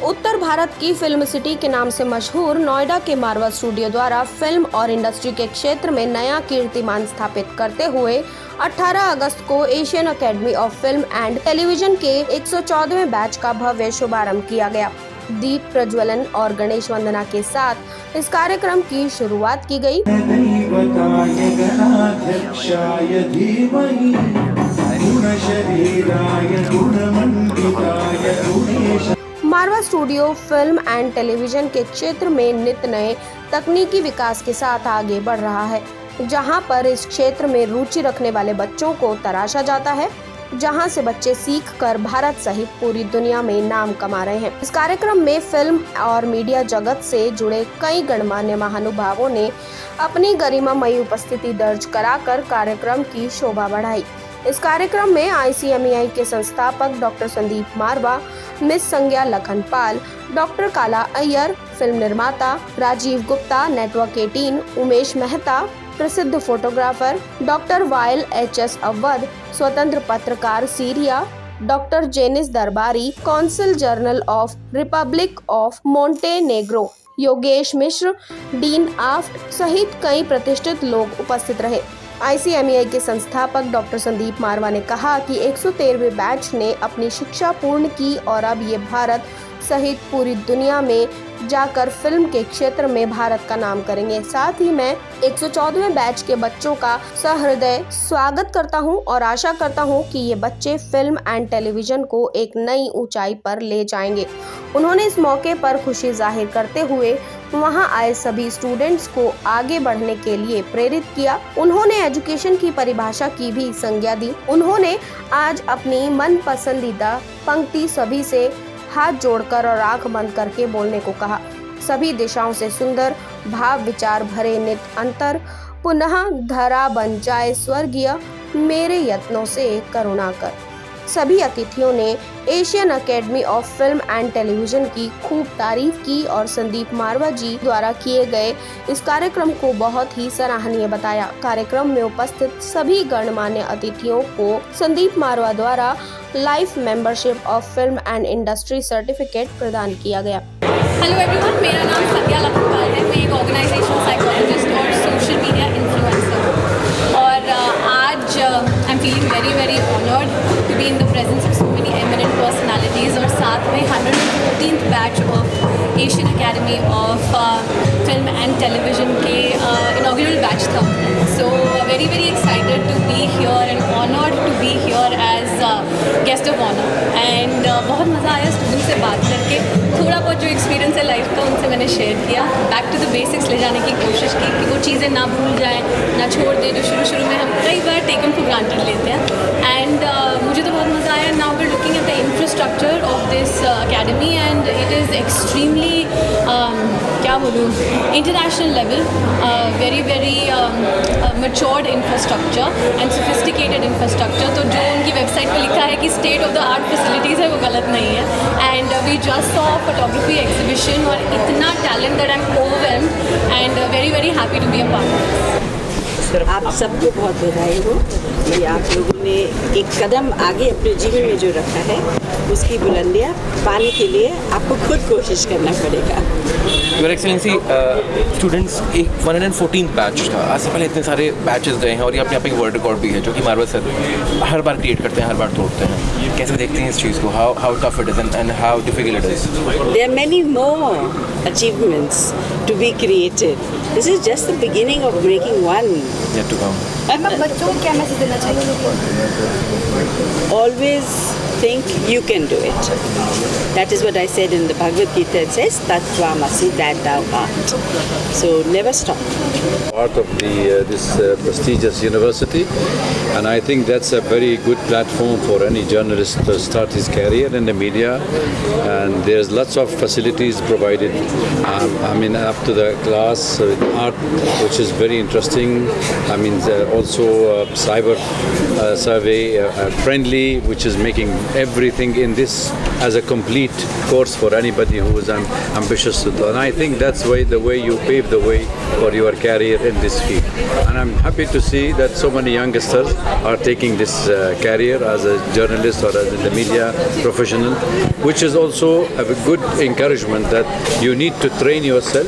उत्तर भारत की film city के नाम से मशहूर नोएडा के मारवा स्टूडियो द्वारा फिल्म और इंडस्ट्री के क्षेत्र में नया कीर्तिमान स्थापित करते हुए 18 अगस्त को Asian academy of film and television के 114वें बैच का भव्य शुभारंभ किया गया। दीप प्रज्वलन और गणेश वंदना के साथ इस कार्यक्रम की शुरुआत की गई। मारवा स्टूडियो फिल्म एंड टेलीविजन के क्षेत्र में नित नए तकनीकी विकास के साथ आगे बढ़ रहा है, जहां पर इस क्षेत्र में रुचि रखने वाले बच्चों को तराशा जाता है, जहां से बच्चे सीख कर भारत सहित पूरी दुनिया में नाम कमा रहे हैं। इस कार्यक्रम में फिल्म और मीडिया जगत से जुड़े कई गणमान्य महानुभावों ने अपनी गरिमामयी उपस्थिति दर्ज कराकर कार्यक्रम की शोभा बढ़ाई। इस कार्यक्रम में ICMEI के संस्थापक डॉक्टर संदीप मारवा, मिस संज्ञा लखनपाल, डॉक्टर काला अय्यर, फिल्म निर्माता राजीव गुप्ता, नेटवर्क 18, उमेश मेहता, प्रसिद्ध फोटोग्राफर डॉक्टर वायल HS अवध, स्वतंत्र पत्रकार Syria doctor Janice Darbari, council general of republic of Montenegro Yogesh Mishra, dean आफ्ट सहित कई प्रतिष्ठित लोग उपस्थित रहे। ICMEI के संस्थापक डॉक्टर संदीप मारवा ने कहा कि 113वें बैच ने अपनी शिक्षा पूर्ण की और अब ये भारत सहित पूरी दुनिया में जाकर फिल्म के क्षेत्र में भारत का नाम करेंगे। साथ ही मैं 114वें बैच के बच्चों का सहृदय स्वागत करता हूं और आशा करता हूं कि ये बच्चे फिल्म एंड टेलीविजन को एक नई ऊंचाई पर ले जाएंगे। उन्होंने इस मौके पर खुशी जाहिर करते हुए वहां आए सभी स्टूडेंट्स को आगे बढ़ने के लिए प्रेरित किया। उन्होंने एजुकेशन की परिभाषा की भी संज्ञा दी। उन्होंने आज अपनी मन पसंदीदा पंक्ति सभी से हाथ जोड़कर और आंख बंद करके बोलने को कहा। सभी दिशाओं से सुंदर भाव विचार भरे नित अंतर पुनः धरा बन जाए स्वर्गीय, मेरे यत्नों से करुणा कर। सभी अतिथियों ने Asian academy of film and television की खूब तारीफ की और संदीप मारवा जी द्वारा किए गए इस कार्यक्रम को बहुत ही सराहनीय बताया। कार्यक्रम में उपस्थित सभी गणमान्य अतिथियों को संदीप मारवा द्वारा life membership of film and industry certificate प्रदान किया गया। हेलो एवरीवन, मेरा नाम संज्ञा लखनपाल है। मैं एक ऑर्गेनाइजेशन साइकोलॉजिस्ट और सोशल मीडिया इन्फ्लुएंसर हूँ और आज I am feeling very honoured to be in the presence of so many eminent personalities और साथ में 114th batch of Asian academy of film and television के इनॉग्रेल बैच था। So very excited to be here and honoured to be here as guest of honour and बहुत मज़ा आया student से बात करके। थोड़ा बहुत जो एक्सपीरियंस है लाइफ का उनसे मैंने शेयर किया, बैक टू द बेसिक्स ले जाने की कोशिश की कि वो चीज़ें ना भूल जाएं, ना छोड़ दें जो शुरू में हम कई बार टेकन फॉर ग्रांटेड लेते हैं। एंड मुझे तो बहुत मज़ा आया। Now we are looking at the infrastructure of this academy and it is extremely क्या बोलूँ international level, very matured infrastructure and sophisticated infrastructure। तो जो उनकी वेबसाइट पे लिखा है कि state of the art facilities है वो गलत नहीं है। And we just saw photography exhibition और इतना talent that I am overwhelmed and very happy to be a part. आप सबको बहुत बधाई हो कि आप लोगों ने एक कदम आगे अपने जीवन में जो रखा है उसकी बुलंदियाँ पाने के लिए आपको खुद कोशिश करना पड़ेगा। योर एक्सेलेंसी, स्टूडेंट्स एक 114th बैच था। आज से पहले इतने सारे बैचेस गए हैं और ये अपने आप एक वर्ल्ड रिकॉर्ड भी है जो कि मारवा सर हर बार क्रिएट करते हैं, हर बार तोड़ते हैं। कैसे देखते हैं इस चीज़ को? How tough it is and how difficult it is? There are many more achievements to be created. This is just the beginning of breaking one. Yet to come. बच्चों को क्या मैसेज देना चाहिए? Always think you can do it. That is what I said in the Bhagavad Gita. It says Tattvamasi, that thou art. So never stop. Part of this prestigious university, and I think that's a very good platform for any journalist to start his career in the media. And there's lots of facilities provided. I mean, up to the class art, which is very interesting. I mean, also cyber survey friendly, which is making everything in this as a complete course for anybody who is ambitious to do. And I think that's the way you pave the way for your career in this field. And I'm happy to see that so many youngsters are taking this career as a journalist or as a media professional, which is also a good encouragement that you need to train yourself,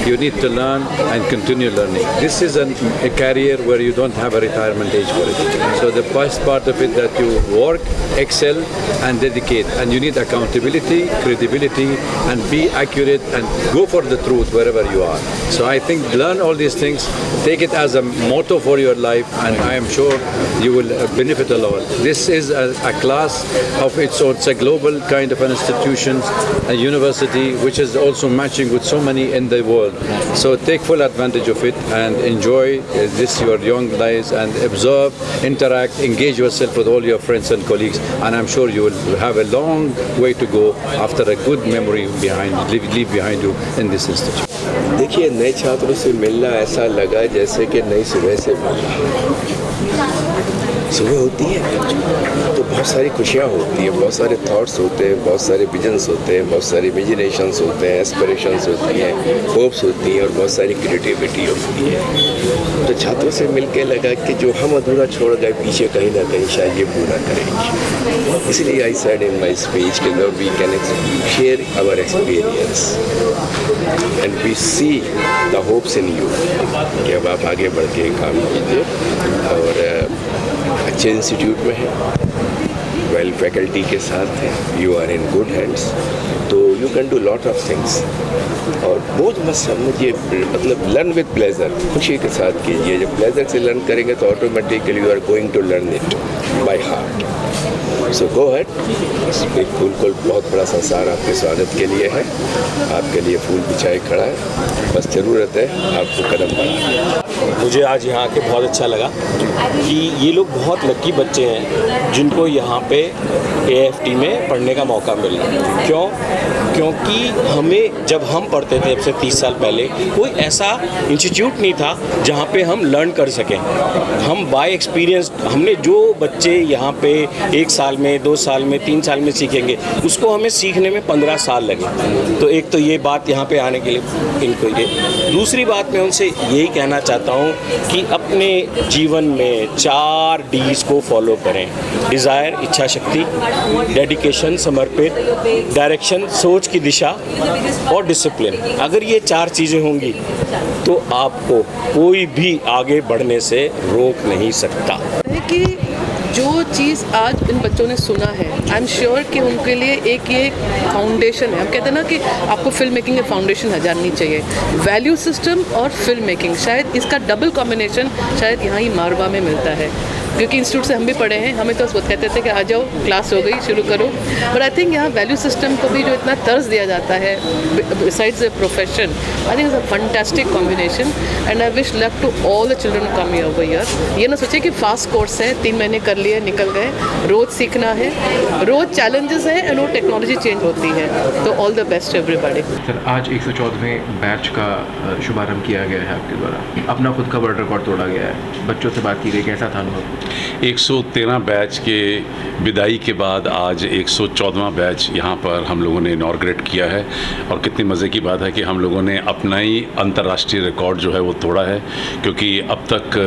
you need to learn and continue learning. This is a career where you don't have a retirement age for it. So the first part of it that you work, excel and dedicate, and you need accountability, credibility, and be accurate and go for the truth wherever you are. So I think learn all these things, take it as a motto for your life, and I am sure you will benefit a lot. This is a class of its own. It's a global kind of an institution, a university which is also matching with so many in the world. So take full advantage of it and enjoy this your young lives and observe, interact, engage yourself with all your friends and colleagues, and I'm sure you will have a long way to go after a good memory leave behind you in this institute. देखिए, नए छात्रों से मिलना ऐसा लगा जैसे कि नई सुबह से मिलना। सुबह होती है तो बहुत सारी खुशियाँ होती हैं, बहुत सारे थॉट्स होते हैं, बहुत सारे विजन्स होते हैं, बहुत सारी इमेजिनेशंस होते हैं, एस्पिरेशंस होती हैं, होप्स होती हैं और बहुत सारी क्रिएटिविटी होती है। तो छात्रों से मिलके लगा कि जो हम अधूरा छोड़ गए पीछे कहीं ना कहीं शायद ये पूरा करेंगे। इसलिए I said in my speech कि we can share our experience and we see the hopes in you कि अब आप आगे बढ़ के काम कीजिए और अच्छे इंस्टीट्यूट में है, वेल फैकल्टी के साथ है, you are in good hands, तो you can do lot of things और बोझ मत समझिए, मतलब लर्न विद प्लेजर, खुशी के साथ कीजिए। जब प्लेजर से लर्न करेंगे तो automatically you are going to learn it by heart. So go head, बिल्कुल बहुत बड़ा संसार आपके स्वागत के लिए है, आपके लिए फूल बिछाए खड़ा है, बस ज़रूरत है आपको कदम बढ़ाना। मुझे आज यहाँ आके बहुत अच्छा लगा कि ये लोग बहुत लकी बच्चे हैं जिनको यहाँ पे AFT में पढ़ने का मौका मिल रहा है। क्यों? क्योंकि हमें जब हम पढ़ते थे अब से 30 साल पहले कोई ऐसा इंस्टीट्यूट नहीं था जहाँ पे हम लर्न कर सकें। हम बाय एक्सपीरियंस, हमने जो बच्चे यहाँ पे 1 साल में, 2 साल में, 3 साल में सीखेंगे उसको हमें सीखने में 15 साल लगे। तो एक तो ये बात यहाँ पे आने के लिए इनको ये। दूसरी बात मैं उनसे यही कहना चाहता हूँ कि अपने जीवन में 4 Ds को फॉलो करें। डिज़ायर, इच्छा शक्ति, डेडिकेशन, समर्पित, डायरेक्शन, सोच की दिशा और डिसिप्लिन। अगर ये 4 चीज़ें होंगी तो आपको कोई भी आगे बढ़ने से रोक नहीं सकता। कि जो चीज़ आज इन बच्चों ने सुना है, आई एम श्योर कि उनके लिए एक ये फाउंडेशन है। हम कहते हैं ना कि आपको फिल्म मेकिंग के फाउंडेशन जाननी चाहिए, वैल्यू सिस्टम और फिल्म मेकिंग, शायद इसका डबल कॉम्बिनेशन शायद यहाँ ही मारवा में मिलता है। क्योंकि इंस्टीट्यूट से हम भी पढ़े हैं, हमें तो बस कहते थे कि आ जाओ, क्लास हो गई, शुरू करो। बट आई थिंक यहाँ वैल्यू सिस्टम को भी जो इतना तर्ज दिया जाता है besides the profession, I think it's a fantastic combination and I wish luck to all the children come over year. ये ना सोचे कि फास्ट कोर्स है, 3 महीने कर लिए निकल गए, रोज़ सीखना है, रोज़ चैलेंजेस हैं एंड वो टेक्नोलॉजी चेंज होती है। तो all the best everybody. Sir, आज 114वें बैच का शुभारंभ किया गया है आपके द्वारा, अपना खुद का वर्ल्ड रिकॉर्ड तोड़ा गया है, बच्चों से बात की गई, कैसा था अनुभव? 113 बैच के विदाई के बाद आज 114वां बैच यहाँ पर हम लोगों ने इनॉर्ग्रेट किया है और कितनी मज़े की बात है कि हम लोगों ने अपना ही अंतर्राष्ट्रीय रिकॉर्ड जो है वो तोड़ा है, क्योंकि अब तक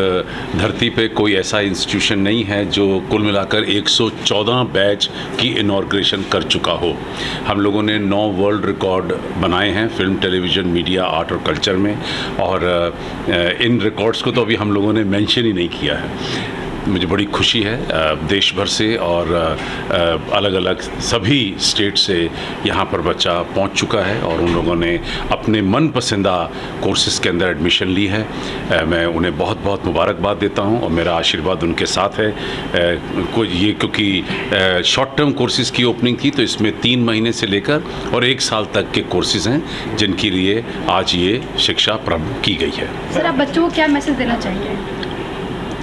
धरती पे कोई ऐसा इंस्टीट्यूशन नहीं है जो कुल मिलाकर 114 बैच की इनॉर्ग्रेशन कर चुका हो। हम लोगों ने 9 वर्ल्ड रिकॉर्ड बनाए हैं फिल्म, टेलीविज़न, मीडिया, आर्ट और कल्चर में, और इन रिकॉर्ड्स को तो अभी हम लोगों ने मेंशन ही नहीं किया है। मुझे बड़ी खुशी है देश भर से और अलग अलग सभी स्टेट से यहाँ पर बच्चा पहुँच चुका है और उन लोगों ने अपने मनपसंदा कोर्सेज़ के अंदर एडमिशन ली है। मैं उन्हें बहुत बहुत मुबारकबाद देता हूँ और मेरा आशीर्वाद उनके साथ है। ये क्योंकि शॉर्ट टर्म कोर्सेज़ की ओपनिंग थी, तो इसमें 3 महीने से लेकर और 1 साल तक के कोर्सेज़ हैं जिनके लिए आज ये शिक्षा प्रारंभ की गई है। सर, आप बच्चों को क्या मैसेज देना चाहिए?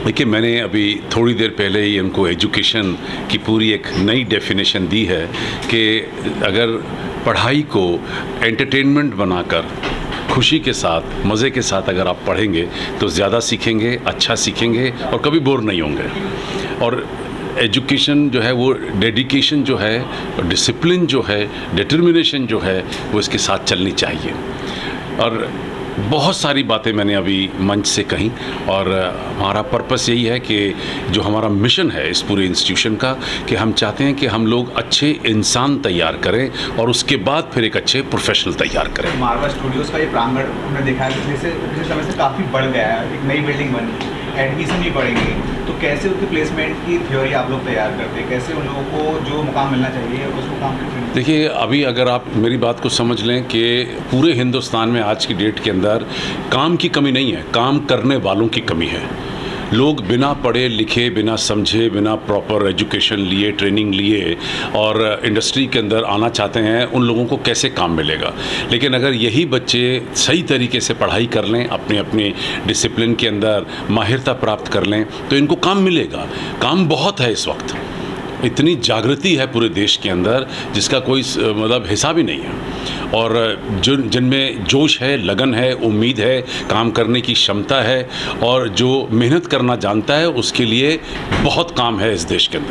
देखिए, मैंने अभी थोड़ी देर पहले ही उनको एजुकेशन की पूरी एक नई डेफिनेशन दी है कि अगर पढ़ाई को एंटरटेनमेंट बनाकर खुशी के साथ, मज़े के साथ अगर आप पढ़ेंगे तो ज़्यादा सीखेंगे, अच्छा सीखेंगे और कभी बोर नहीं होंगे। और एजुकेशन जो है वो डेडिकेशन जो है, डिसिप्लिन जो है, डिटर्मिनेशन जो है वो इसके साथ चलनी चाहिए। और बहुत सारी बातें मैंने अभी मंच से कहीं, और हमारा पर्पस यही है कि जो हमारा मिशन है इस पूरे इंस्टीट्यूशन का, कि हम चाहते हैं कि हम लोग अच्छे इंसान तैयार करें और उसके बाद फिर एक अच्छे प्रोफेशनल तैयार करें। मारवा स्टूडियोज़ का ये प्रांगण हमने देखा है पिछले समय से काफ़ी बढ़ गया है, एक नई बिल्डिंग बनी, एडमिशन भी बढ़ेंगे, तो कैसे उनकी प्लेसमेंट की थ्योरी आप लोग तैयार करते हैं, कैसे उन लोगों को जो मुकाम मिलना चाहिए उस मुकाम पे? देखिए, अभी अगर आप मेरी बात को समझ लें कि पूरे हिंदुस्तान में आज की डेट के अंदर काम की कमी नहीं है, काम करने वालों की कमी है। लोग बिना पढ़े लिखे, बिना समझे, बिना प्रॉपर एजुकेशन लिए, ट्रेनिंग लिए और इंडस्ट्री के अंदर आना चाहते हैं, उन लोगों को कैसे काम मिलेगा। लेकिन अगर यही बच्चे सही तरीके से पढ़ाई कर लें, अपने अपने डिसिप्लिन के अंदर माहिरता प्राप्त कर लें, तो इनको काम मिलेगा। काम बहुत है इस वक्त, इतनी जागृति है पूरे देश के अंदर जिसका कोई मतलब हिसाब ही नहीं है। और जिनमें जोश है, लगन है, उम्मीद है, काम करने की क्षमता है और जो मेहनत करना जानता है, उसके लिए बहुत काम है इस देश के अंदर।